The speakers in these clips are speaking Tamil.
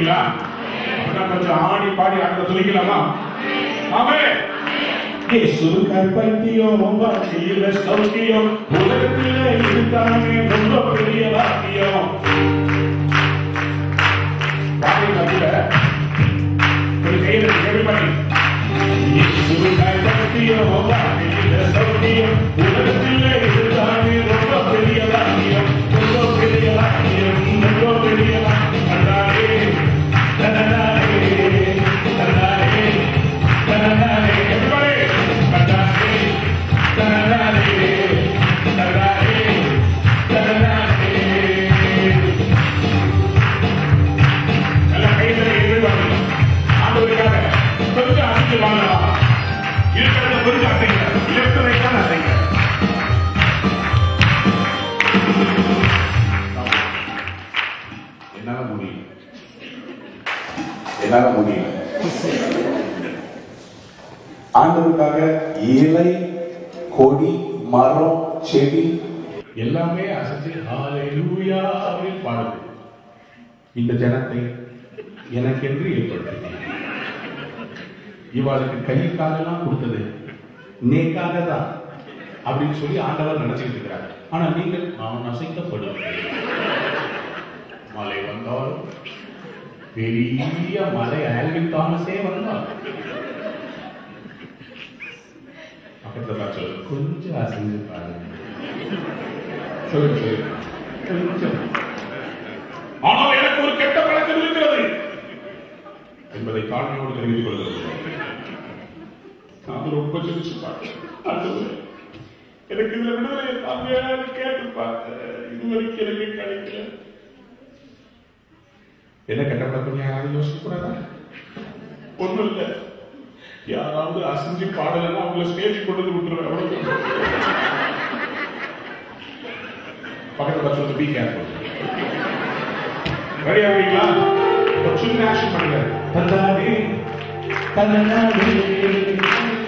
விசுவாசிக்கிறீங்களா? அப்படின்னா கொஞ்சம் ஆடி பாடி ஆண்டவரை துதிக்கலாமா? ஆமென். இயேசு கைப்பற்றியோம் வாசியில சௌக்கியம் உலகத்திலே இதுதானே ரொம்ப பெரிய பாக்கியம். பாடி கட்டுல ஒரு கையில எவ்ரிபடி இயேசு கைப்பற்றியோம் வாசியில சௌக்கியம் உலகத்திலே இதுதானே ரொம்ப பெரிய பாக்கியம். ரொம்ப பெரிய பாக்கியம். ரொம்ப பெரிய பாக்கியம். தன்னாலே தன்னாலே தன்னாலே தன்னாலே எவ்ரிபடி என்னால முடியல. ஆண்டவருக்காக இலை, கொடி, மரம், செடி எல்லாமே அசைச்சு ஹல்லேலூயா அப்படின்னு பாடுது. இந்த ஜனத்தை எனக்கென்று ஏற்படுத்தினேன். இவாளுக்கு கை காலெல்லாம் கொடுத்தது நேக்காக தான் அப்படின்னு சொல்லி ஆண்டவர் நினைச்சிட்டு இருக்கிறார். ஆனா நீங்கள் நான் அசைக்கப்படுவேன். மழை வந்தாலும் பெரிய மலை ஆல்வின் தாமஸே வந்தால் பக்கத்துல சொல்லு கொஞ்சம் அசைஞ்சு பாருங்க. சொல்லு கொஞ்சம். ஆனால் எனக்கு ஒரு கெட்ட பழக்கம் இருக்கிறது என்பதை தாழ்மையோடு தெரிவித்துக் கொள்கிறது. நான் ரொம்ப சிரிச்சு பார்த்தேன். எனக்கு இதுல விடுதலை தாழ்மையாக கேட்டு பார்த்தேன். இதுவரைக்கும் எனக்கு கிடைக்கல. என்ன கெட்ட பழக்கம் யாராவது யோசிக்க கூடாதா? ஒண்ணும் இல்லை. யாராவது அசைஞ்சு பாடலைன்னா அவங்களை ஸ்டேஜ் கொண்டு வந்து விட்டுருவேன். பக்கத்துல பச்சை பி கேர்ஃபுல். ரெடி ஆவீங்களா? ஒரு சின்ன ஆக்ஷன் பண்ணுங்க. தந்தானே தந்தானே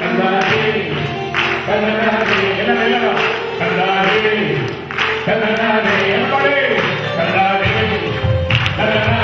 தந்தானே தந்தானே என்ன வேணும்? தந்தானே தந்தானே எப்படி? தந்தானே தந்தானே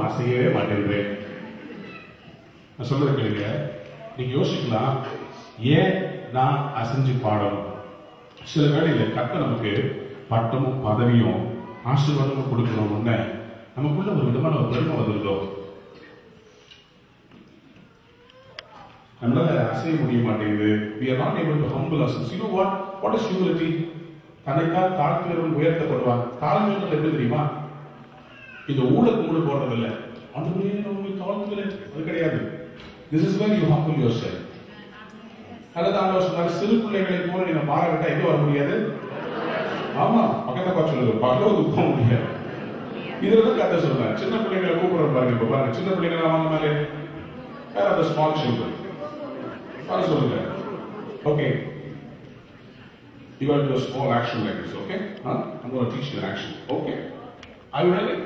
அசையவே மாட்டேன். நான் சொல்றது கேளுங்க. நீங்க யோசிக்கலாம், ஏன் நான் அசைஞ்சு பாடணும்? சில வேளையில கர்த்தர் நமக்கு பட்டமும் பதவியும் ஆசீர்வாதமும் கொடுக்கணும்னு நமக்குள்ள ஒரு விதமான ஒரு பெருமை வந்துருதோ, நம்மளால அசைய முடிய மாட்டேங்குது. We are not able to humble ourselves. You know what is humility? தன்னைத்தான் தாழ்த்துகிறவன் உயர்த்தப்படுவான். தாழ்மைன்றது எப்படி தெரியுமா? இந்த ஊழல் கும்பிடு போடுறது இல்லை. அது தாழ்த்துகிறேன் அது கிடையாது. This is where you humble yourself. அல்லது ஆண்டவர் சொன்னார், சிறு பிள்ளைகளை போல நீங்க மாறவிட்டா எங்க வர முடியாது? ஆமா, பக்கத்தை பார்த்து சொல்லுங்க, பகவது போக முடியாது. இதுல கதை சொல்றேன். சின்ன பிள்ளைகளை கூப்பிடுற பாருங்க. இப்ப பாருங்க, சின்ன பிள்ளைங்க வாங்க மேலே வேற அந்த ஸ்மால் சில்ட்ரன் சொல்லுங்க. Okay, You got to do a small action like this, okay? I'm going to teach you an action, okay? Are you ready?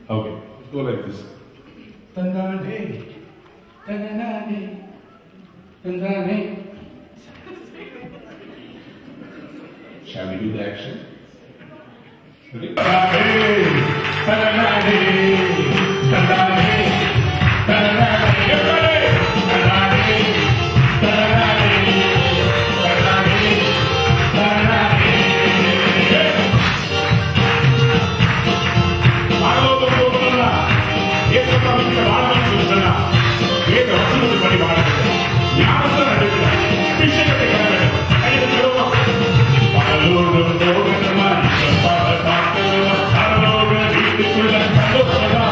Okay, go like this. Tandane, tandane, tandane. Shall we do the action? Ready? Tandane, tandane, tandane, tandane. Everybody! Tandane, tandane, tandane, tandane. ஆலோசனை ஏற்றத்தாழ்ந்த வாழ்க்கை சொன்னா வேத வசனத்தின்படி வாழ்க்கை ஞானத்தை நடக்கிற விஷயத்தை வீட்டுக்குள்ள சந்தோஷமா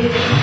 Amen.